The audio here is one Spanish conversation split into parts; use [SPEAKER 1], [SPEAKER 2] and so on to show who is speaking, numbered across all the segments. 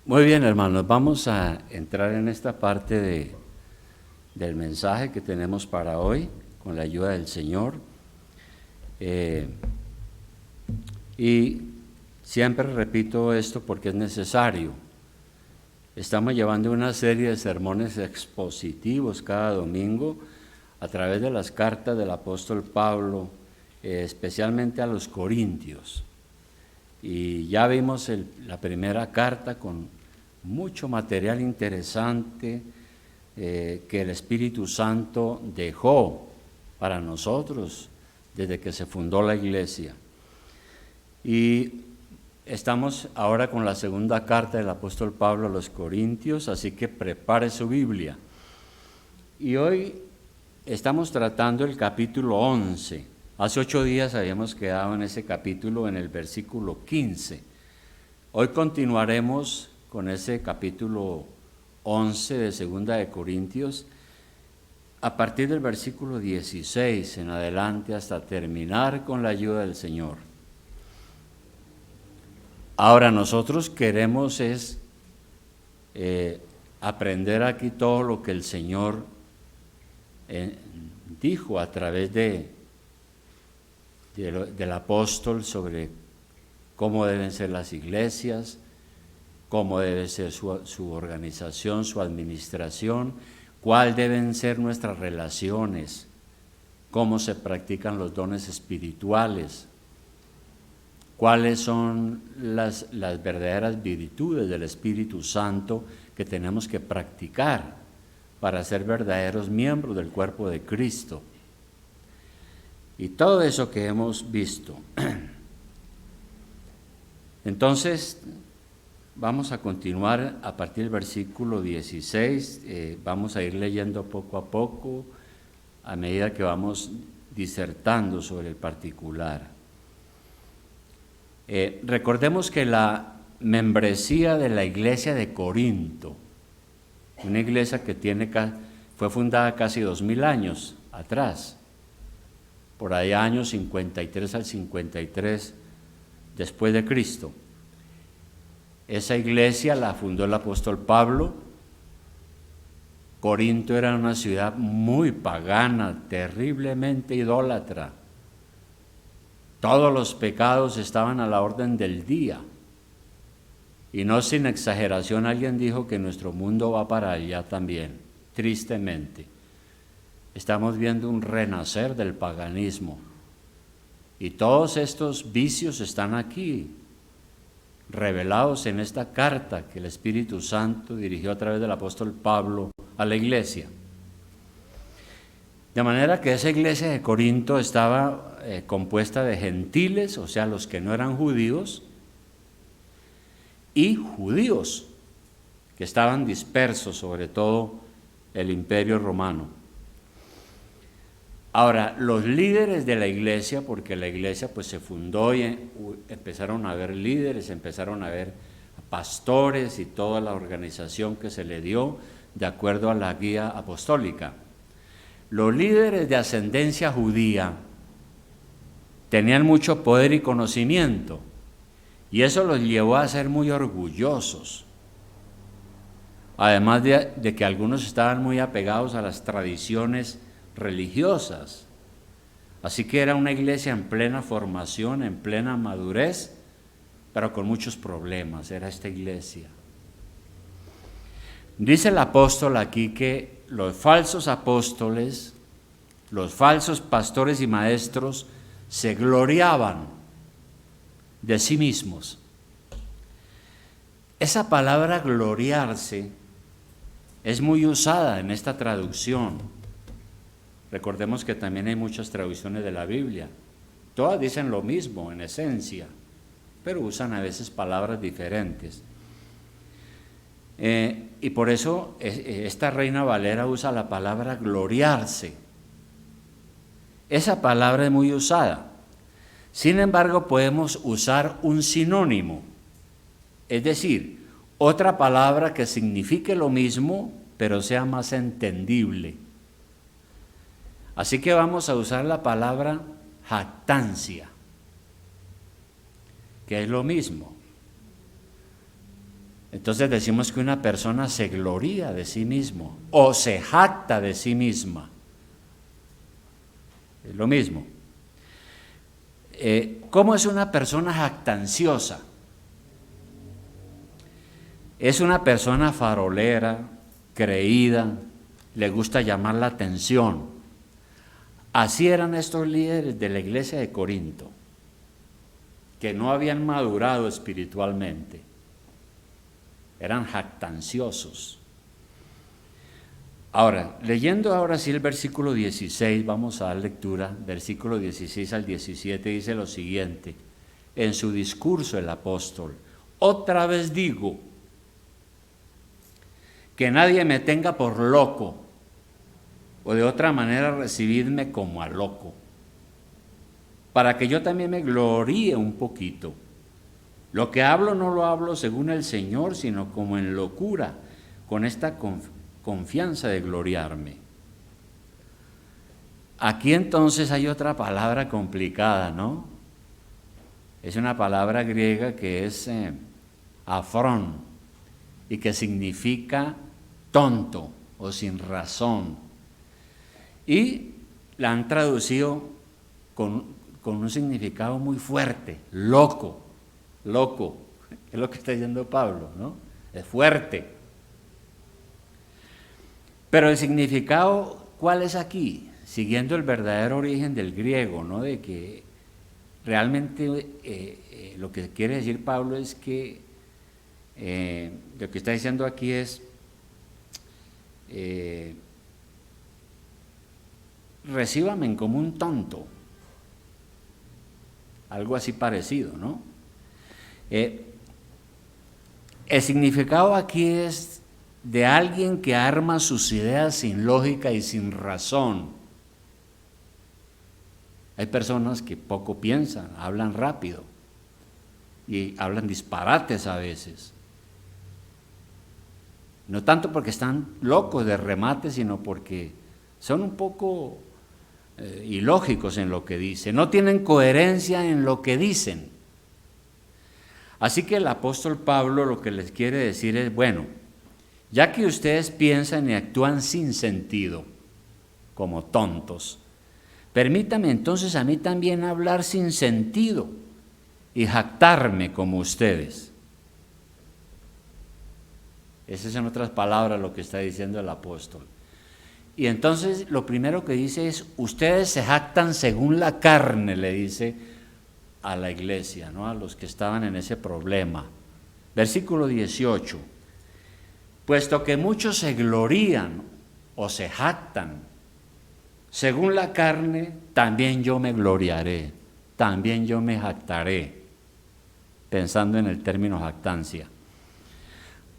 [SPEAKER 1] Muy bien, hermanos, vamos a entrar en esta parte del mensaje que tenemos para hoy, con la ayuda del Señor. Y siempre repito esto porque es necesario. Estamos llevando una serie de sermones expositivos cada domingo a través de las cartas del apóstol Pablo, especialmente a los Corintios. Y ya vimos la primera carta con mucho material interesante que el Espíritu Santo dejó para nosotros desde que se fundó la iglesia. Y estamos ahora con la segunda carta del apóstol Pablo a los Corintios, así que prepare su Biblia. Y hoy estamos tratando el capítulo 11. Hace 8 días habíamos quedado en ese capítulo, en el versículo 15. Hoy continuaremos con ese capítulo 11 de Segunda de Corintios, a partir del versículo 16 en adelante hasta terminar con la ayuda del Señor. Ahora nosotros queremos aprender aquí todo lo que el Señor dijo a través del apóstol sobre cómo deben ser las iglesias, cómo debe ser su organización, su administración, cuáles deben ser nuestras relaciones, cómo se practican los dones espirituales, cuáles son las verdaderas virtudes del Espíritu Santo que tenemos que practicar para ser verdaderos miembros del cuerpo de Cristo. Y todo eso que hemos visto. Entonces, vamos a continuar a partir del versículo 16, vamos a ir leyendo poco a poco a medida que vamos disertando sobre el particular. Recordemos que la membresía de la iglesia de Corinto, una iglesia que fue fundada casi 2000 años atrás, por allá años 53 al 53 después de Cristo. Esa iglesia la fundó el apóstol Pablo. Corinto era una ciudad muy pagana, terriblemente idólatra. Todos los pecados estaban a la orden del día. Y no sin exageración, alguien dijo que nuestro mundo va para allá también, tristemente. Estamos viendo un renacer del paganismo. Y todos estos vicios están aquí, revelados en esta carta que el Espíritu Santo dirigió a través del apóstol Pablo a la iglesia. De manera que esa iglesia de Corinto estaba compuesta de gentiles, o sea, los que no eran judíos, y judíos, que estaban dispersos sobre todo el imperio romano. Ahora, los líderes de la iglesia, porque la iglesia pues se fundó y empezaron a haber líderes, empezaron a haber pastores y toda la organización que se le dio de acuerdo a la guía apostólica. Los líderes de ascendencia judía tenían mucho poder y conocimiento, y eso los llevó a ser muy orgullosos. Además de que algunos estaban muy apegados a las tradiciones religiosas. Así que era una iglesia en plena formación, en plena madurez, pero con muchos problemas, era esta iglesia. Dice el apóstol aquí que los falsos apóstoles, los falsos pastores y maestros se gloriaban de sí mismos. Esa palabra gloriarse es muy usada en esta traducción. Recordemos que también hay muchas traducciones de la Biblia. Todas dicen lo mismo en esencia, pero usan a veces palabras diferentes. Y por eso esta Reina Valera usa la palabra gloriarse. Esa palabra es muy usada. Sin embargo, podemos usar un sinónimo, es decir, otra palabra que signifique lo mismo, pero sea más entendible. Así que vamos a usar la palabra jactancia. que es lo mismo. Entonces decimos que una persona se gloría de sí mismo o se jacta de sí misma. Es lo mismo. ¿Cómo es una persona jactanciosa? Es una persona farolera, creída, le gusta llamar la atención. Así eran estos líderes de la iglesia de Corinto, que no habían madurado espiritualmente. Eran jactanciosos. Ahora, leyendo ahora sí el versículo 16, vamos a dar lectura, versículo 16 al 17, dice lo siguiente, en su discurso el apóstol: otra vez digo, que nadie me tenga por loco, o de otra manera recibidme como a loco, para que yo también me gloríe un poquito. Lo que hablo no lo hablo según el Señor, sino como en locura, con esta confianza de gloriarme. Aquí entonces hay otra palabra complicada, ¿no? Es una palabra griega que es afrón y que significa tonto o sin razón. Y la han traducido con un significado muy fuerte, loco, es lo que está diciendo Pablo, ¿no? Es fuerte. Pero el significado, ¿cuál es aquí? Siguiendo el verdadero origen del griego, ¿no? De que realmente lo que quiere decir Pablo es que lo que está diciendo aquí es recíbame como un tonto, algo así parecido, ¿no? El significado aquí es de alguien que arma sus ideas sin lógica y sin razón. Hay personas que poco piensan, hablan rápido y hablan disparates a veces. No tanto porque están locos de remate, sino porque son un poco ilógicos en lo que dicen, no tienen coherencia en lo que dicen. Así que el apóstol Pablo lo que les quiere decir es, bueno, ya que ustedes piensan y actúan sin sentido, como tontos, permítame entonces a mí también hablar sin sentido y jactarme como ustedes. Esas es en otras palabras lo que está diciendo el apóstol. Y entonces lo primero que dice es, ustedes se jactan según la carne, le dice a la iglesia, ¿no? A los que estaban en ese problema. Versículo 18, puesto que muchos se glorían o se jactan según la carne, también yo me gloriaré, también yo me jactaré, pensando en el término jactancia.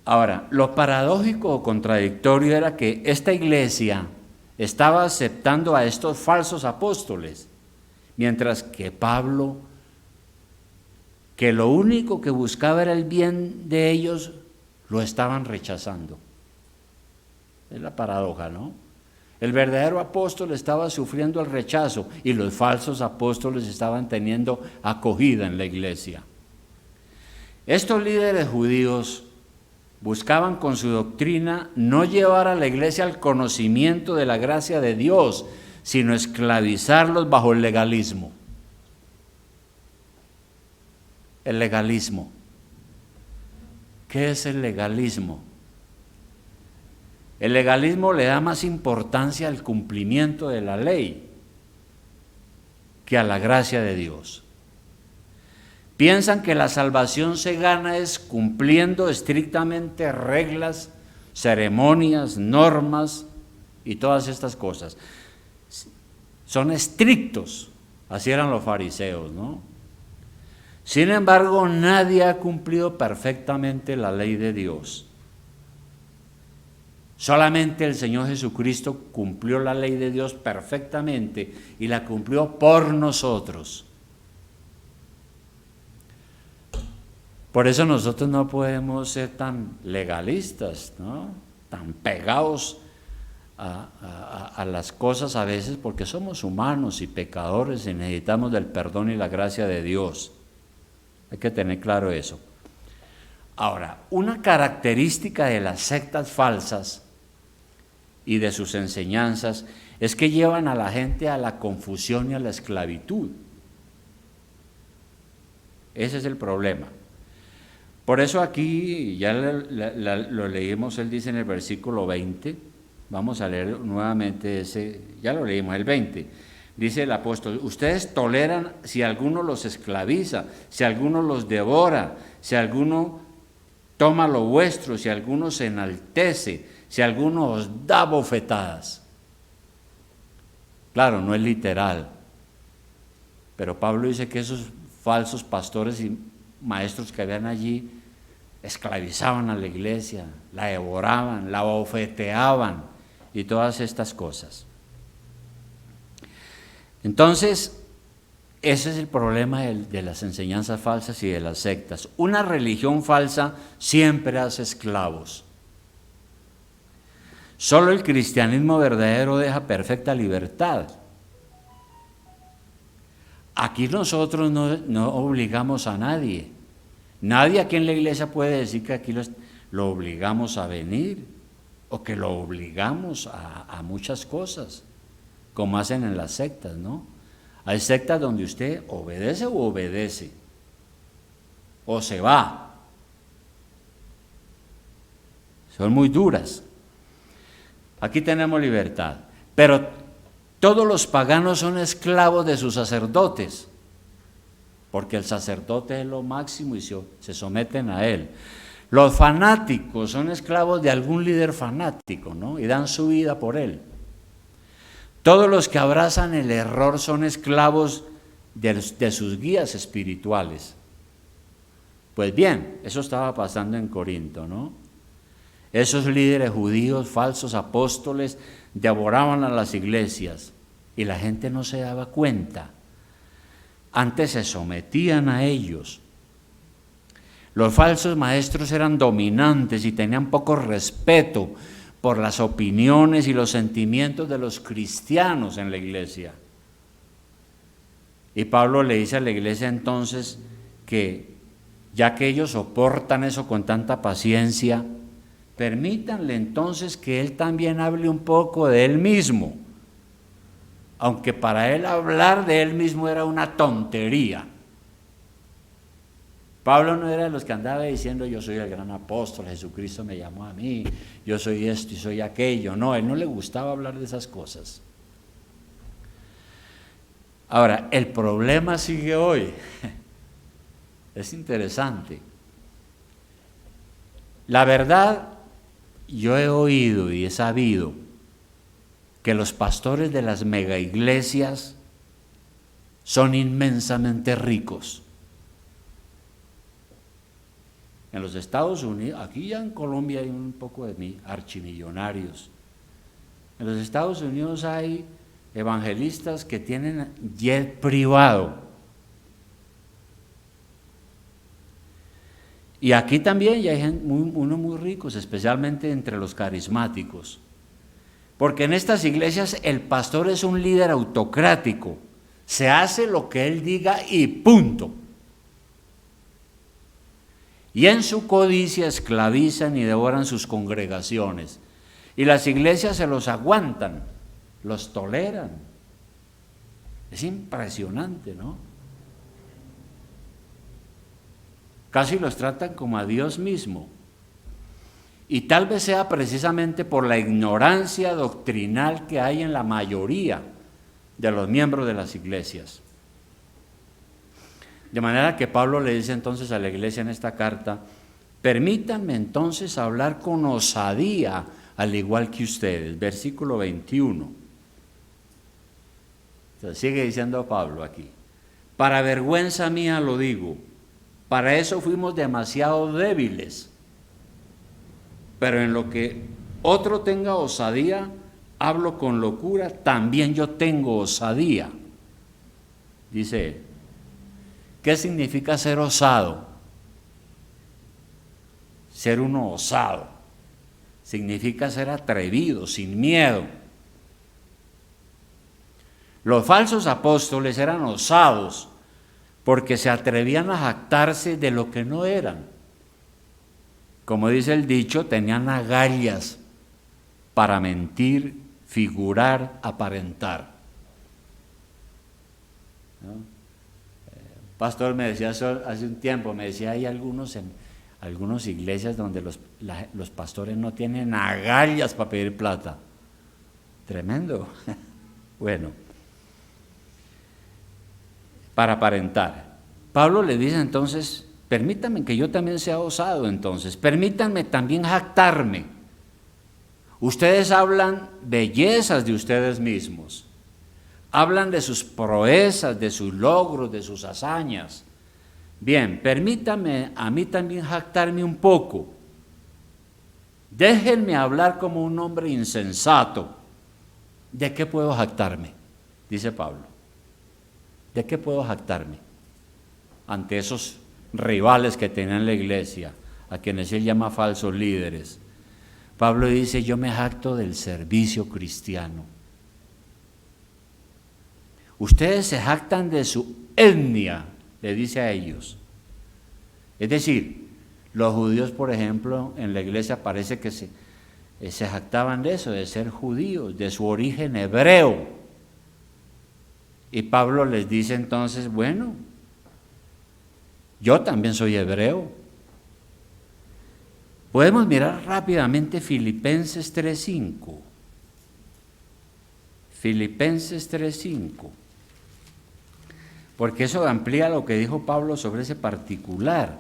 [SPEAKER 1] Ahora, lo paradójico o contradictorio era que esta iglesia estaba aceptando a estos falsos apóstoles, mientras que Pablo, que lo único que buscaba era el bien de ellos, lo estaban rechazando. Es la paradoja, ¿no? El verdadero apóstol estaba sufriendo el rechazo y los falsos apóstoles estaban teniendo acogida en la iglesia. Estos líderes judíos buscaban con su doctrina no llevar a la iglesia al conocimiento de la gracia de Dios, sino esclavizarlos bajo el legalismo. El legalismo. ¿Qué es el legalismo? El legalismo le da más importancia al cumplimiento de la ley que a la gracia de Dios. Piensan que la salvación se gana es cumpliendo estrictamente reglas, ceremonias, normas y todas estas cosas. Son estrictos, así eran los fariseos, ¿no? Sin embargo, nadie ha cumplido perfectamente la ley de Dios. Solamente el Señor Jesucristo cumplió la ley de Dios perfectamente y la cumplió por nosotros. Por eso nosotros no podemos ser tan legalistas, ¿no? Tan pegados a las cosas a veces, porque somos humanos y pecadores y necesitamos del perdón y la gracia de Dios. Hay que tener claro eso. Ahora, una característica de las sectas falsas y de sus enseñanzas es que llevan a la gente a la confusión y a la esclavitud. Ese es el problema. Por eso aquí, ya lo leímos, él dice en el versículo 20, vamos a leer nuevamente ese, ya lo leímos, el 20, dice el apóstol, ustedes toleran si alguno los esclaviza, si alguno los devora, si alguno toma lo vuestro, si alguno se enaltece, si alguno os da bofetadas. Claro, no es literal, pero Pablo dice que esos falsos pastores y maestros que habían allí esclavizaban a la iglesia, la devoraban, la bofeteaban y todas estas cosas. Entonces, ese es el problema de las enseñanzas falsas y de las sectas. Una religión falsa siempre hace esclavos. Solo el cristianismo verdadero deja perfecta libertad. Aquí nosotros no obligamos a nadie. Nadie aquí en la iglesia puede decir que aquí lo obligamos a venir o que lo obligamos a muchas cosas, como hacen en las sectas, ¿no? Hay sectas donde usted obedece o se va. Son muy duras. Aquí tenemos libertad, pero todos los paganos son esclavos de sus sacerdotes, porque el sacerdote es lo máximo y se someten a él. Los fanáticos son esclavos de algún líder fanático, ¿no? Y dan su vida por él. Todos los que abrazan el error son esclavos de sus guías espirituales. Pues bien, eso estaba pasando en Corinto, ¿no? Esos líderes judíos, falsos apóstoles, devoraban a las iglesias y la gente no se daba cuenta. Antes se sometían a ellos. Los falsos maestros eran dominantes y tenían poco respeto por las opiniones y los sentimientos de los cristianos en la iglesia. Y Pablo le dice a la iglesia entonces que ya que ellos soportan eso con tanta paciencia, permítanle entonces que él también hable un poco de él mismo, aunque para él hablar de él mismo era una tontería. Pablo no era de los que andaba diciendo yo soy el gran apóstol, Jesucristo me llamó a mí, yo soy esto y soy aquello. No, a él no le gustaba hablar de esas cosas. Ahora, el problema sigue hoy. Es interesante. La verdad, yo he oído y he sabido que los pastores de las mega iglesias son inmensamente ricos. En los Estados Unidos, aquí ya en Colombia hay un poco de archimillonarios. En los Estados Unidos hay evangelistas que tienen jet privado. Y aquí también ya hay unos muy ricos, especialmente entre los carismáticos. Porque en estas iglesias el pastor es un líder autocrático. Se hace lo que él diga y punto. Y en su codicia esclavizan y devoran sus congregaciones. Y las iglesias se los aguantan, los toleran. Es impresionante, ¿no? Casi los tratan como a Dios mismo. Y tal vez sea precisamente por la ignorancia doctrinal que hay en la mayoría de los miembros de las iglesias. De manera que Pablo le dice entonces a la iglesia en esta carta, permítanme entonces hablar con osadía, al igual que ustedes. Versículo 21. Entonces, sigue diciendo Pablo aquí, para vergüenza mía lo digo, para eso fuimos demasiado débiles, pero en lo que otro tenga osadía, hablo con locura, también yo tengo osadía, dice él. ¿Qué significa ser osado? Ser uno osado. Significa ser atrevido, sin miedo. Los falsos apóstoles eran osados porque se atrevían a jactarse de lo que no eran. Como dice el dicho, tenían agallas para mentir, figurar, aparentar, ¿no? Pastor me decía eso hace un tiempo, me decía, hay algunas iglesias donde los pastores no tienen agallas para pedir plata. Tremendo. Bueno, para aparentar. Pablo le dice entonces, permítanme que yo también sea osado entonces, permítanme también jactarme. Ustedes hablan bellezas de ustedes mismos, hablan de sus proezas, de sus logros, de sus hazañas. Bien, permítanme a mí también jactarme un poco. Déjenme hablar como un hombre insensato. ¿De qué puedo jactarme? Dice Pablo. ¿De qué puedo jactarme? Ante esos rivales que tenían la iglesia, a quienes él llama falsos líderes. Pablo dice, yo me jacto del servicio cristiano. Ustedes se jactan de su etnia, le dice a ellos. Es decir, los judíos, por ejemplo, en la iglesia parece que se jactaban de eso, de ser judíos, de su origen hebreo. Y Pablo les dice entonces, bueno, yo también soy hebreo. Podemos mirar rápidamente Filipenses 3:5. Filipenses 3:5. Porque eso amplía lo que dijo Pablo sobre ese particular.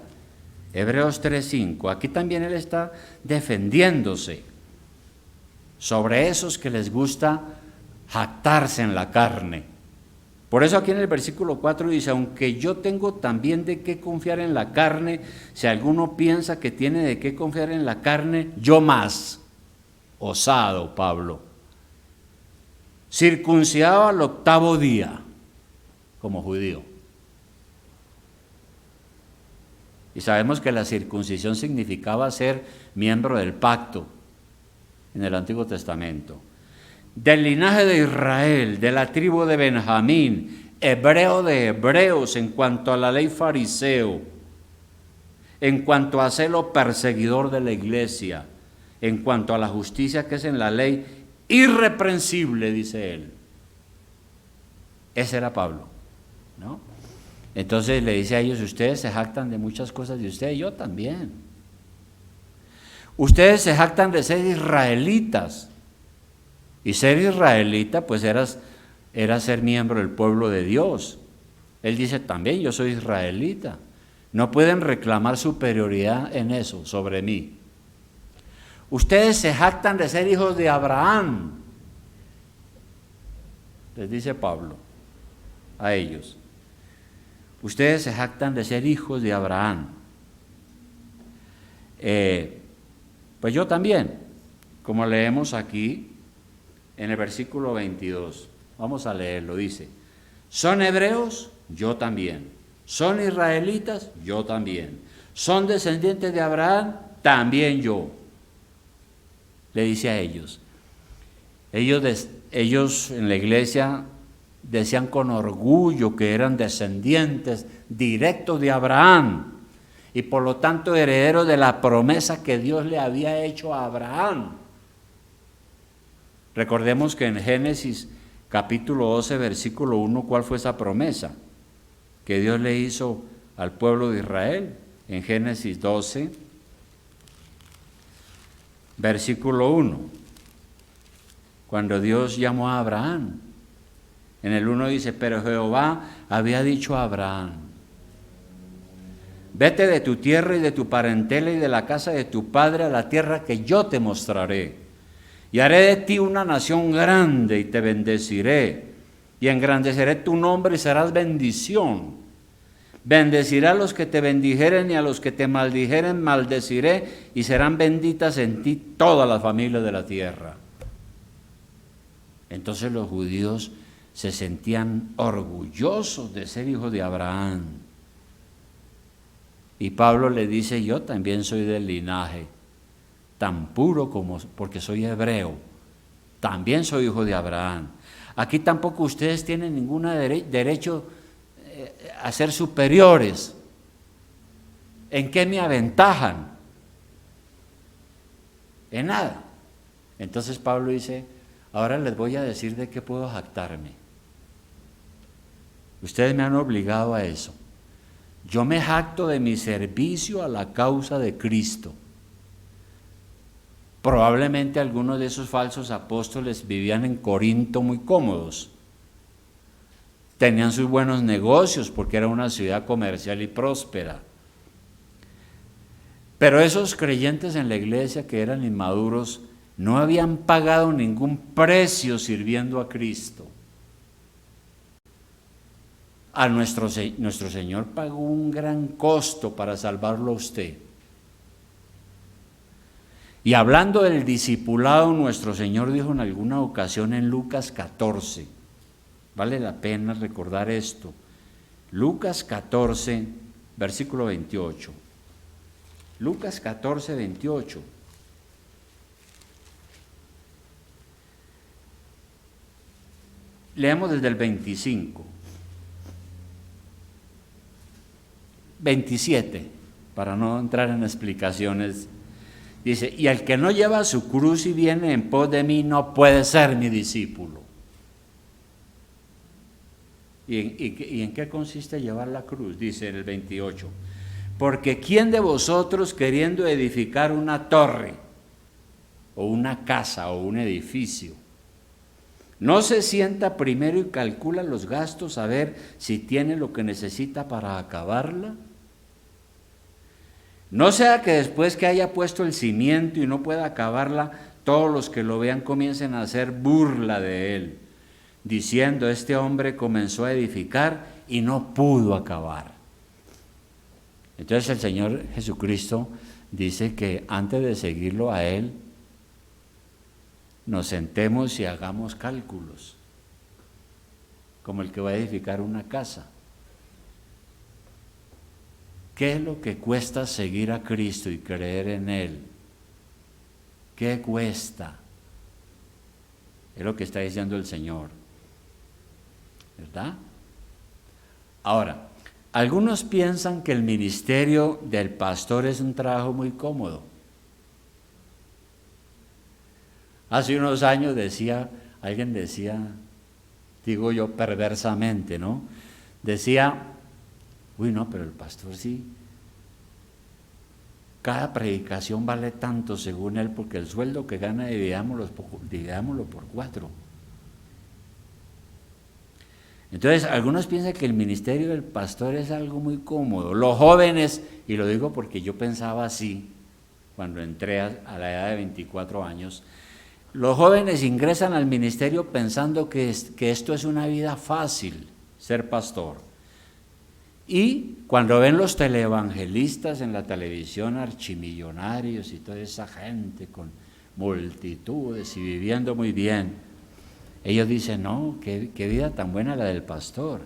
[SPEAKER 1] Hebreos 3:5. Aquí también él está defendiéndose sobre esos que les gusta jactarse en la carne. Por eso aquí en el versículo 4 dice, aunque yo tengo también de qué confiar en la carne, si alguno piensa que tiene de qué confiar en la carne, yo más. Osado, Pablo. Circuncidado al 8º día, como judío. Y sabemos que la circuncisión significaba ser miembro del pacto en el Antiguo Testamento. Del linaje de Israel, de la tribu de Benjamín, hebreo de hebreos en cuanto a la ley fariseo, en cuanto a celo perseguidor de la iglesia, en cuanto a la justicia que es en la ley, irreprensible, dice él. Ese era Pablo, ¿no? Entonces le dice a ellos, ustedes se jactan de muchas cosas de ustedes, yo también. Ustedes se jactan de ser israelitas. Y ser israelita, pues era ser miembro del pueblo de Dios. Él dice también, yo soy israelita. No pueden reclamar superioridad en eso sobre mí. Ustedes se jactan de ser hijos de Abraham, les dice Pablo a ellos. Ustedes se jactan de ser hijos de Abraham. Pues yo también, como leemos aquí en el versículo 22. Vamos a leerlo, dice, ¿son hebreos? Yo también. ¿Son israelitas? Yo también. ¿Son descendientes de Abraham? También yo. Le dice a ellos. Ellos en la iglesia decían con orgullo que eran descendientes directos de Abraham y por lo tanto herederos de la promesa que Dios le había hecho a Abraham. Recordemos que en Génesis capítulo 12, versículo 1, ¿cuál fue esa promesa que Dios le hizo al pueblo de Israel? En Génesis 12, versículo 1, cuando Dios llamó a Abraham. En el 1 dice, pero Jehová había dicho a Abraham, vete de tu tierra y de tu parentela y de la casa de tu padre a la tierra que yo te mostraré. Y haré de ti una nación grande y te bendeciré, y engrandeceré tu nombre y serás bendición. Bendeciré a los que te bendijeren y a los que te maldijeren maldeciré, y serán benditas en ti todas las familias de la tierra. Entonces los judíos se sentían orgullosos de ser hijos de Abraham. Y Pablo le dice, yo también soy del linaje tan puro como, porque soy hebreo, también soy hijo de Abraham. Aquí tampoco ustedes tienen ningún derecho a ser superiores. ¿En qué me aventajan? En nada. Entonces Pablo dice, ahora les voy a decir de qué puedo jactarme. Ustedes me han obligado a eso. Yo me jacto de mi servicio a la causa de Cristo. Probablemente algunos de esos falsos apóstoles vivían en Corinto muy cómodos. Tenían sus buenos negocios porque era una ciudad comercial y próspera. Pero esos creyentes en la iglesia que eran inmaduros no habían pagado ningún precio sirviendo a Cristo. Nuestro Señor pagó un gran costo para salvarlo a usted. Y hablando del discipulado, nuestro Señor dijo en alguna ocasión en Lucas 14, vale la pena recordar esto, Lucas 14, versículo 28. Lucas 14, 28. Leemos desde el 25. 27, para no entrar en explicaciones. Dice, y el que no lleva su cruz y viene en pos de mí no puede ser mi discípulo. ¿Y en qué consiste llevar la cruz? Dice en el 28. Porque ¿quién de vosotros queriendo edificar una torre o una casa o un edificio, no se sienta primero y calcula los gastos a ver si tiene lo que necesita para acabarla? No sea que después que haya puesto el cimiento y no pueda acabarla, todos los que lo vean comiencen a hacer burla de él, diciendo, este hombre comenzó a edificar y no pudo acabar. Entonces el Señor Jesucristo dice que antes de seguirlo a Él, nos sentemos y hagamos cálculos, como el que va a edificar una casa. ¿Qué es lo que cuesta seguir a Cristo y creer en Él? ¿Qué cuesta? Es lo que está diciendo el Señor, ¿verdad? Ahora, algunos piensan que el ministerio del pastor es un trabajo muy cómodo. Hace unos años alguien decía, digo yo perversamente, ¿no? Decía, uy, no, pero el pastor sí, cada predicación vale tanto según él, porque el sueldo que gana dividámoslo por 4. Entonces, algunos piensan que el ministerio del pastor es algo muy cómodo. Los jóvenes, y lo digo porque yo pensaba así, cuando entré a la edad de 24 años, los jóvenes ingresan al ministerio pensando que esto es una vida fácil, ser pastor. Y cuando ven los televangelistas en la televisión, archimillonarios y toda esa gente con multitudes y viviendo muy bien, ellos dicen, no, qué vida tan buena la del pastor.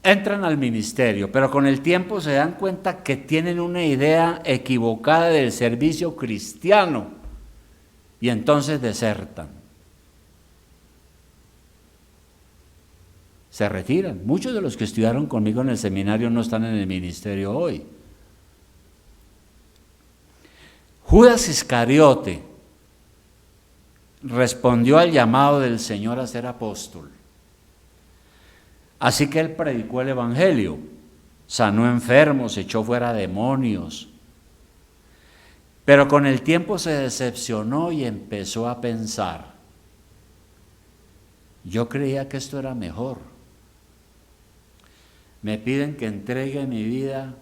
[SPEAKER 1] Entran al ministerio, pero con el tiempo se dan cuenta que tienen una idea equivocada del servicio cristiano y entonces desertan. Se retiran. Muchos de los que estudiaron conmigo en el seminario no están en el ministerio hoy. Judas Iscariote respondió al llamado del Señor a ser apóstol. Así que él predicó el evangelio, sanó enfermos, echó fuera demonios. Pero con el tiempo se decepcionó y empezó a pensar, yo creía que esto era mejor. Me piden que entregue mi vida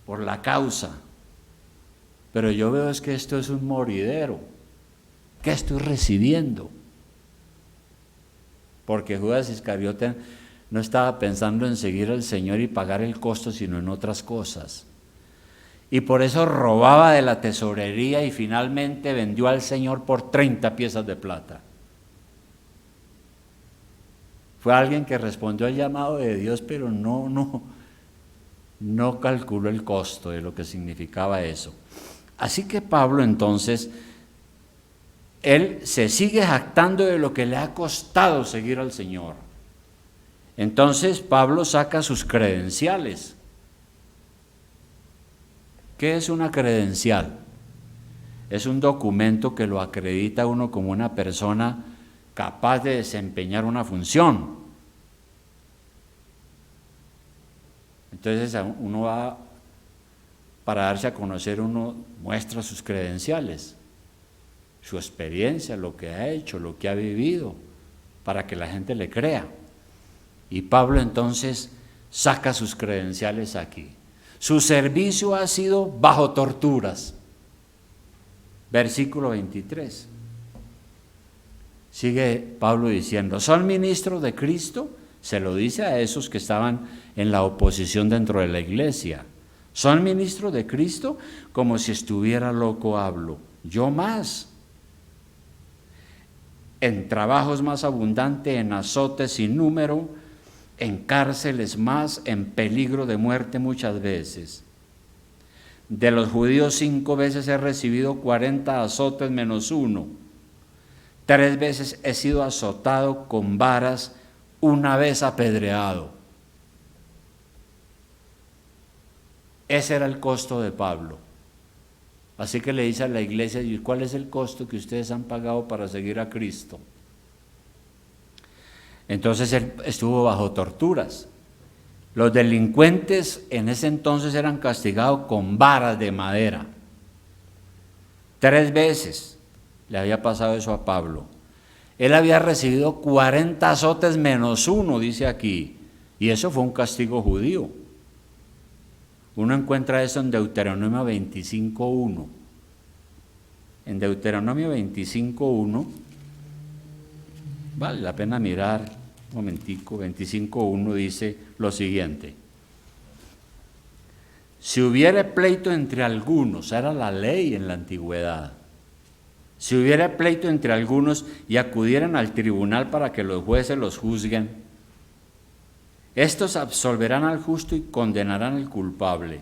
[SPEAKER 1] por la causa, pero yo veo es que esto es un moridero. ¿Qué estoy recibiendo? Porque Judas Iscariote no estaba pensando en seguir al Señor y pagar el costo, sino en otras cosas. Y por eso robaba de la tesorería y finalmente vendió al Señor por 30 piezas de plata. Fue alguien que respondió al llamado de Dios, pero no calculó el costo de lo que significaba eso. Así que Pablo entonces, él se sigue jactando de lo que le ha costado seguir al Señor. Entonces Pablo saca sus credenciales. ¿Qué es una credencial? Es un documento que lo acredita a uno como una persona capaz de desempeñar una función. Entonces uno va, para darse a conocer, uno muestra sus credenciales, su experiencia, lo que ha hecho, lo que ha vivido, para que la gente le crea. Y Pablo entonces saca sus credenciales aquí. Su servicio ha sido bajo torturas. Versículo 23. Sigue Pablo diciendo, ¿son ministros de Cristo? Se lo dice a esos que estaban en la oposición dentro de la iglesia. ¿Son ministros de Cristo? Como si estuviera loco hablo. Yo más. En trabajos más abundantes, en azotes sin número, en cárceles más, en peligro de muerte muchas veces. De los judíos 5 veces he recibido 40 azotes menos 1. 3 veces he sido azotado con varas, 1 vez apedreado. Ese era el costo de Pablo. Así que le dice a la iglesia, ¿cuál es el costo que ustedes han pagado para seguir a Cristo? Entonces él estuvo bajo torturas. Los delincuentes en ese entonces eran castigados con varas de madera. 3 veces le había pasado eso a Pablo. Él había recibido 40 azotes menos 1, dice aquí, y eso fue un castigo judío. Uno encuentra eso en Deuteronomio 25:1. En Deuteronomio 25:1, vale la pena mirar un momentico, 25:1 dice lo siguiente: si hubiere pleito entre algunos, era la ley en la antigüedad, si hubiera pleito entre algunos y acudieran al tribunal para que los jueces los juzguen, estos absolverán al justo y condenarán al culpable.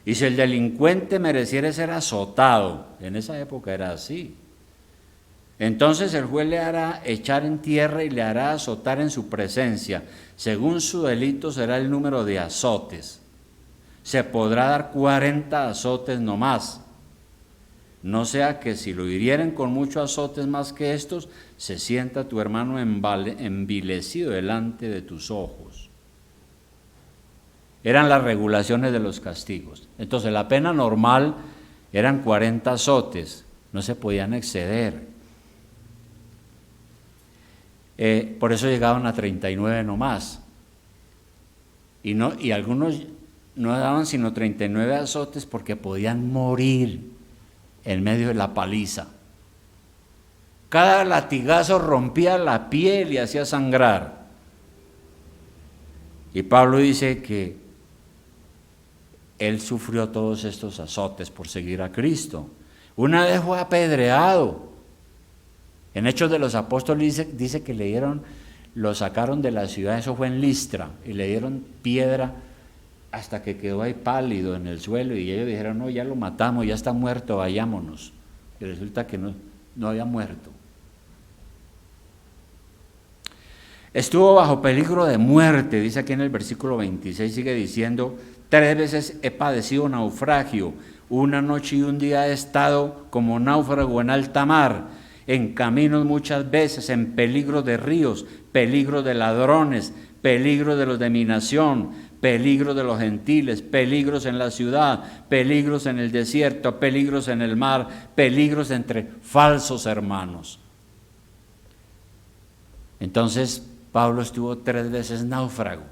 [SPEAKER 1] Y si el delincuente mereciera ser azotado, en esa época era así, entonces el juez le hará echar en tierra y le hará azotar en su presencia. Según su delito será el número de azotes. Se podrá dar 40 azotes no más. No sea que si lo hirieren con muchos azotes más que estos, se sienta tu hermano envilecido delante de tus ojos. Eran las regulaciones de los castigos. Entonces la pena normal eran 40 azotes, no se podían exceder. Por eso llegaban a 39 nomás. Y algunos no daban sino 39 azotes porque podían morir en medio de la paliza. Cada latigazo rompía la piel y hacía sangrar. Y Pablo dice que él sufrió todos estos azotes por seguir a Cristo. Una vez fue apedreado. En Hechos de los Apóstoles dice que lo sacaron de la ciudad, eso fue en Listra, y le dieron piedra hasta que quedó ahí pálido en el suelo, y ellos dijeron, no, ya lo matamos, ya está muerto, vayámonos. Y resulta que no había muerto. Estuvo bajo peligro de muerte, dice aquí en el versículo 26, sigue diciendo, 3 veces he padecido naufragio, 1 noche y 1 día he estado como náufrago en alta mar, en caminos muchas veces, en peligro de ríos, peligro de ladrones, peligro de los de mi nación, peligros de los gentiles, peligros en la ciudad, peligros en el desierto, peligros en el mar, peligros entre falsos hermanos. Entonces Pablo estuvo 3 veces náufrago.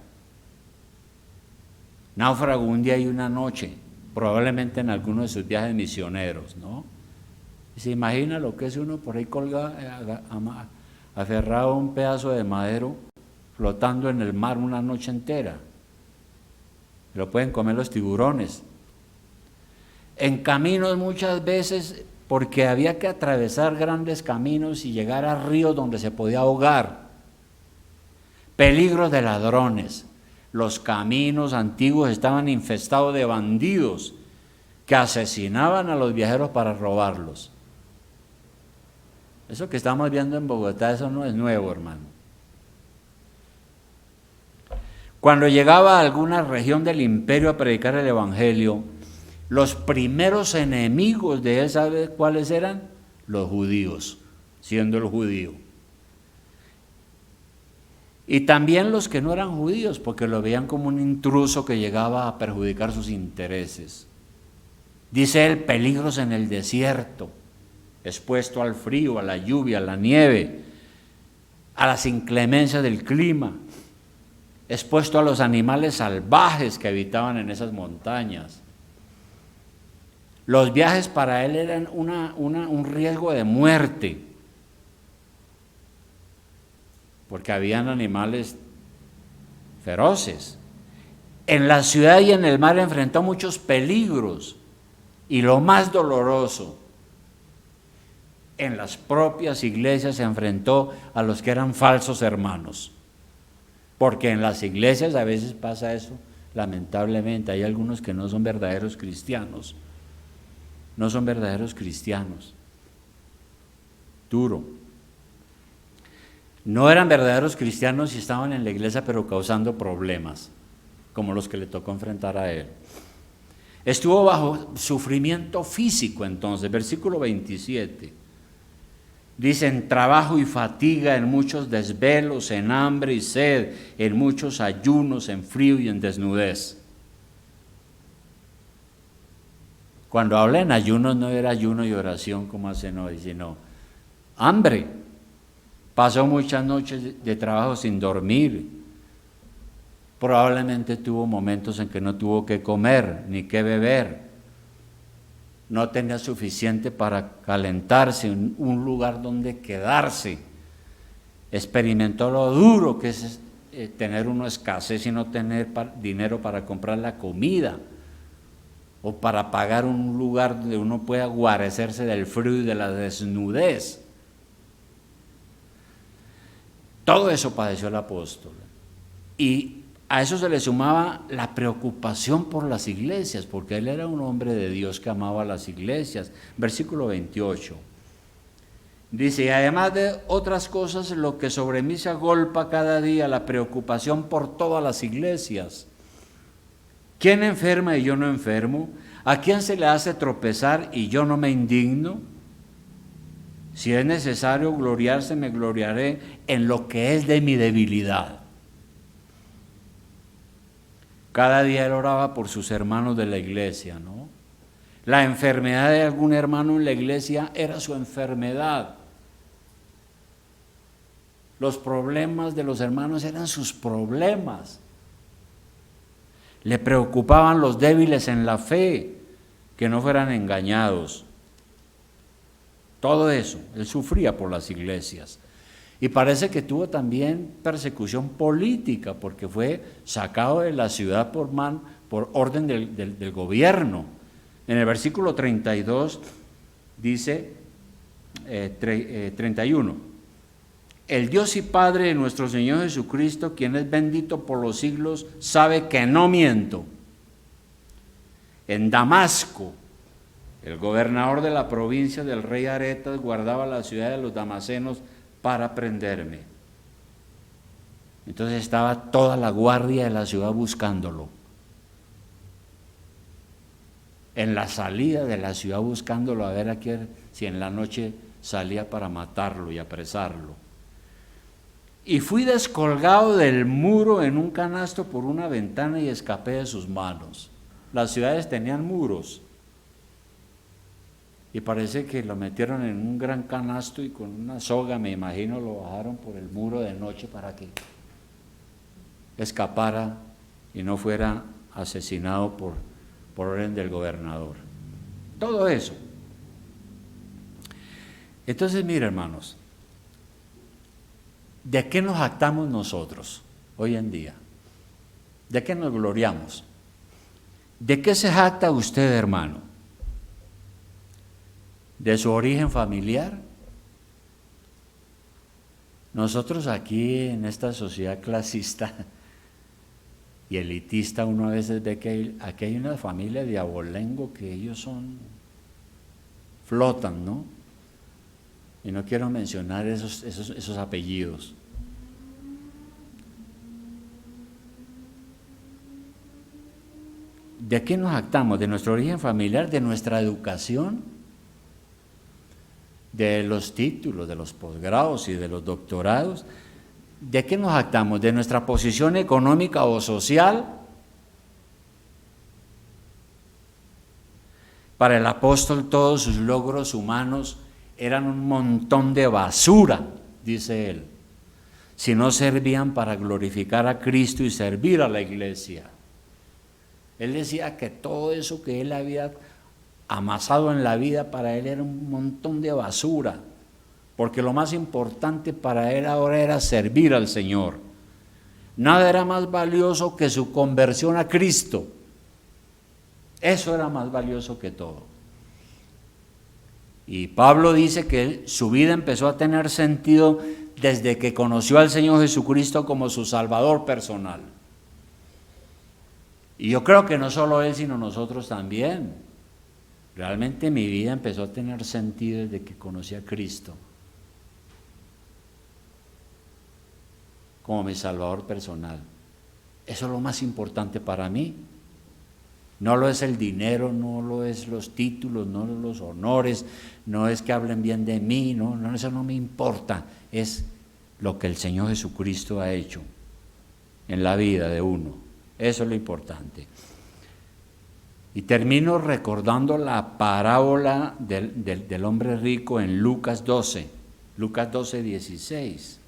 [SPEAKER 1] Náufrago 1 día y 1 noche, probablemente en alguno de sus viajes misioneros, ¿no? Y se imagina lo que es uno por ahí colgado, aferrado a un pedazo de madero, flotando en el mar 1 noche entera. Lo pueden comer los tiburones. En caminos muchas veces, porque había que atravesar grandes caminos y llegar a ríos donde se podía ahogar. Peligro de ladrones. Los caminos antiguos estaban infestados de bandidos que asesinaban a los viajeros para robarlos. Eso que estamos viendo en Bogotá, eso no es nuevo, hermano. Cuando llegaba a alguna región del imperio a predicar el evangelio, los primeros enemigos de él, ¿sabe cuáles eran? Los judíos, siendo el judío. Y también los que no eran judíos, porque lo veían como un intruso que llegaba a perjudicar sus intereses. Dice él, peligros en el desierto, expuesto al frío, a la lluvia, a la nieve, a las inclemencias del clima, expuesto a los animales salvajes que habitaban en esas montañas. Los viajes para él eran un riesgo de muerte, porque habían animales feroces. En la ciudad y en el mar enfrentó muchos peligros, y lo más doloroso, en las propias iglesias se enfrentó a los que eran falsos hermanos, porque en las iglesias a veces pasa eso, lamentablemente, hay algunos que no son verdaderos cristianos, no son verdaderos cristianos, duro. No eran verdaderos cristianos y estaban en la iglesia pero causando problemas, como los que le tocó enfrentar a él. Estuvo bajo sufrimiento físico entonces, versículo 27. Dice, en trabajo y fatiga, en muchos desvelos, en hambre y sed, en muchos ayunos, en frío y en desnudez. Cuando habla en ayunos no era ayuno y oración como hacen hoy, sino hambre. Pasó muchas noches de trabajo sin dormir. Probablemente tuvo momentos en que no tuvo que comer ni que beber. No tenía suficiente para calentarse, un lugar donde quedarse. Experimentó lo duro que es tener una escasez y no tener dinero para comprar la comida o para pagar un lugar donde uno pueda guarecerse del frío y de la desnudez. Todo eso padeció el apóstol. Y a eso se le sumaba la preocupación por las iglesias, porque él era un hombre de Dios que amaba las iglesias. Versículo 28. Dice, y además de otras cosas, lo que sobre mí se agolpa cada día, la preocupación por todas las iglesias. ¿Quién enferma y yo no enfermo? ¿A quién se le hace tropezar y yo no me indigno? Si es necesario gloriarse, me gloriaré en lo que es de mi debilidad. Cada día él oraba por sus hermanos de la iglesia, ¿no? La enfermedad de algún hermano en la iglesia era su enfermedad. Los problemas de los hermanos eran sus problemas. Le preocupaban los débiles en la fe, que no fueran engañados. Todo eso, él sufría por las iglesias. Y parece que tuvo también persecución política, porque fue sacado de la ciudad por orden del gobierno. En el versículo 32 dice, 31, el Dios y Padre de nuestro Señor Jesucristo, quien es bendito por los siglos, sabe que no miento. En Damasco, el gobernador de la provincia del rey Aretas guardaba la ciudad de los damasenos para prenderme. Entonces estaba toda la guardia de la ciudad buscándolo. En la salida de la ciudad buscándolo a ver a quién, si en la noche salía para matarlo y apresarlo. Y fui descolgado del muro en un canasto por una ventana y escapé de sus manos. Las ciudades tenían muros. Y parece que lo metieron en un gran canasto y con una soga, me imagino, lo bajaron por el muro de noche para que escapara y no fuera asesinado por orden del gobernador. Todo eso. Entonces, mire, hermanos, ¿de qué nos jactamos nosotros hoy en día? ¿De qué nos gloriamos? ¿De qué se jacta usted, hermano? ¿De su origen familiar? Nosotros aquí en esta sociedad clasista y elitista, uno a veces ve que aquí hay una familia de abolengo que ellos flotan, ¿no? Y no quiero mencionar esos apellidos. ¿De qué nos jactamos? ¿De nuestro origen familiar? ¿De nuestra educación? ¿De los títulos, de los posgrados y de los doctorados? ¿De qué nos jactamos? ¿De nuestra posición económica o social? Para el apóstol todos sus logros humanos eran un montón de basura, dice él, si no servían para glorificar a Cristo y servir a la iglesia. Él decía que todo eso que él había amasado en la vida para él era un montón de basura, porque lo más importante para él ahora era servir al Señor. Nada era más valioso que su conversión a Cristo. Eso era más valioso que todo. Y Pablo dice que su vida empezó a tener sentido desde que conoció al Señor Jesucristo como su Salvador personal. Y yo creo que no solo él, sino nosotros también. Realmente mi vida empezó a tener sentido desde que conocí a Cristo como mi Salvador personal. Eso es lo más importante para mí. No lo es el dinero, no lo es los títulos, no los honores, no es que hablen bien de mí, no, eso no me importa. Es lo que el Señor Jesucristo ha hecho en la vida de uno. Eso es lo importante. Y termino recordando la parábola del hombre rico en Lucas 12, 16.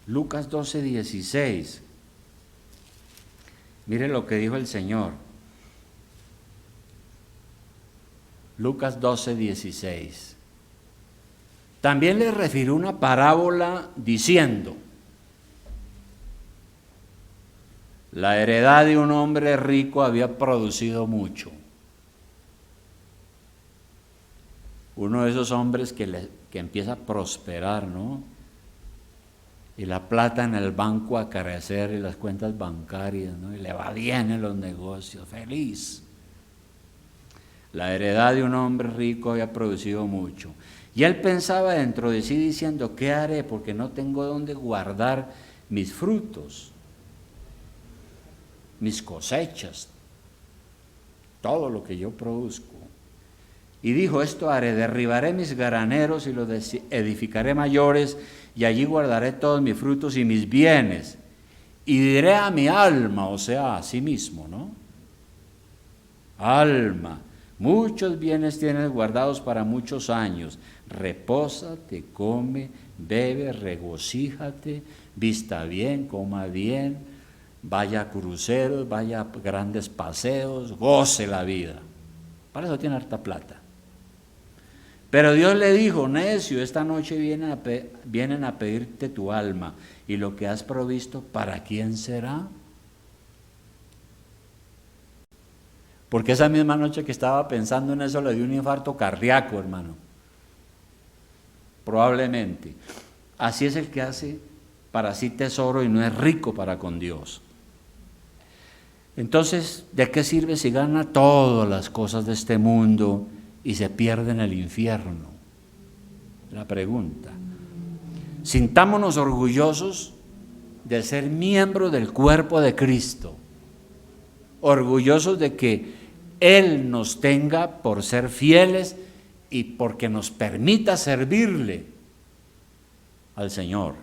[SPEAKER 1] Lucas 12, 16. Mire lo que dijo el Señor. Lucas 12, 16. También le refirió una parábola diciendo: la heredad de un hombre rico había producido mucho. Uno de esos hombres que empieza a prosperar, ¿no? Y la plata en el banco a crecer y las cuentas bancarias, ¿no? Y le va bien en los negocios, feliz. La heredad de un hombre rico había producido mucho. Y él pensaba dentro de sí diciendo: ¿qué haré? Porque no tengo dónde guardar mis frutos, mis cosechas, todo lo que yo produzco. Y dijo: esto haré, derribaré mis graneros y los edificaré mayores, y allí guardaré todos mis frutos y mis bienes. Y diré a mi alma, o sea, a sí mismo, ¿no? Alma, muchos bienes tienes guardados para muchos años. Repósate, come, bebe, regocíjate, vista bien, coma bien, vaya a cruceros, vaya a grandes paseos, goce la vida. Para eso tiene harta plata. Pero Dios le dijo: necio, esta noche vienen a pedirte tu alma, y lo que has provisto, ¿para quién será? Porque esa misma noche que estaba pensando en eso le dio un infarto cardíaco, hermano. Probablemente. Así es el que hace para sí tesoro y no es rico para con Dios. Entonces, ¿de qué sirve si gana todas las cosas de este mundo y se pierde en el infierno? La pregunta. Sintámonos orgullosos de ser miembros del cuerpo de Cristo, orgullosos de que Él nos tenga por ser fieles y porque nos permita servirle al Señor.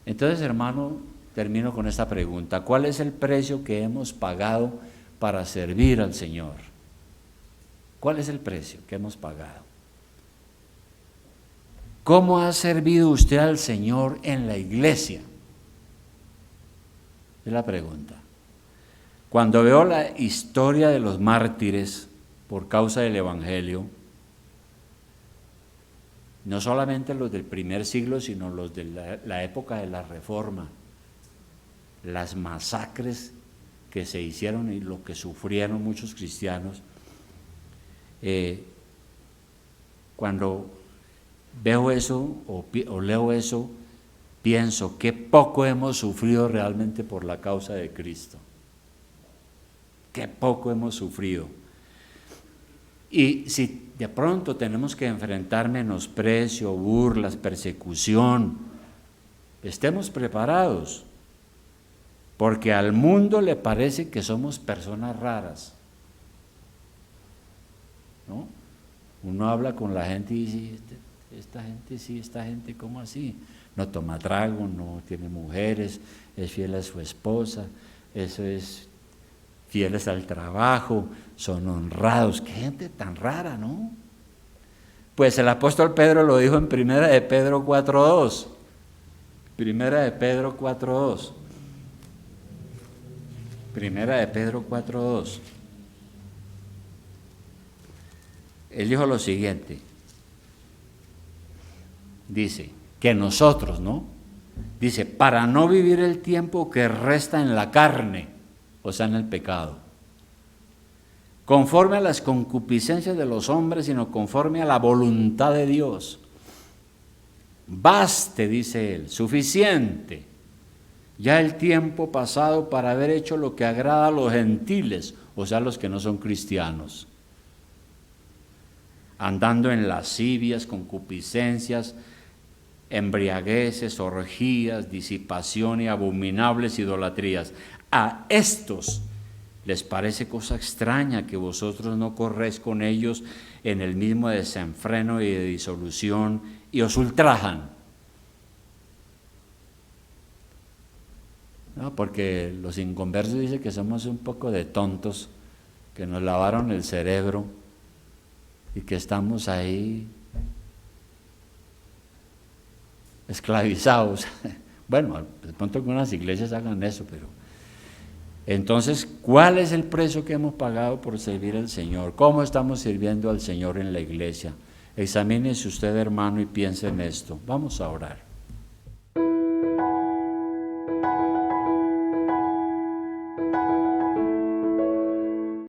[SPEAKER 1] Entonces, hermano, termino con esta pregunta: ¿cuál es el precio que hemos pagado para servir al Señor? ¿Cuál es el precio que hemos pagado? ¿Cómo ha servido usted al Señor en la iglesia? Es la pregunta. Cuando veo la historia de los mártires por causa del Evangelio, no solamente los del primer siglo, sino los de la época de la Reforma, las masacres que se hicieron y lo que sufrieron muchos cristianos, cuando veo eso o leo eso, pienso qué poco hemos sufrido realmente por la causa de Cristo. Qué poco hemos sufrido. Y si de pronto tenemos que enfrentar menosprecio, burlas, persecución, estemos preparados. porque al mundo le parece que somos personas raras, ¿no? Uno habla con la gente y dice, esta gente, ¿cómo así? No toma trago, no tiene mujeres, es fiel a su esposa, eso es fieles al trabajo, son honrados. Qué gente tan rara, ¿no? Pues el apóstol Pedro lo dijo en Primera de Pedro 4:2. Primera de Pedro 4:2. Primera de Pedro 4:2. Él dijo lo siguiente. Dice que nosotros, ¿no? Dice, para no vivir el tiempo que resta en la carne, o sea, en el pecado, conforme a las concupiscencias de los hombres, sino conforme a la voluntad de Dios. Baste, dice él, suficiente ya el tiempo pasado para haber hecho lo que agrada a los gentiles, o sea, los que no son cristianos, andando en lascivias, concupiscencias, embriagueces, orgías, disipación y abominables idolatrías. A estos les parece cosa extraña que vosotros no corréis con ellos en el mismo desenfreno y de disolución y os ultrajan. No, porque los inconversos dicen que somos un poco de tontos, que nos lavaron el cerebro y que estamos ahí esclavizados. Bueno, de pronto algunas iglesias hagan eso, pero entonces, ¿cuál es el precio que hemos pagado por servir al Señor? ¿Cómo estamos sirviendo al Señor en la iglesia? Examínese usted, hermano, y piense en esto. Vamos a orar.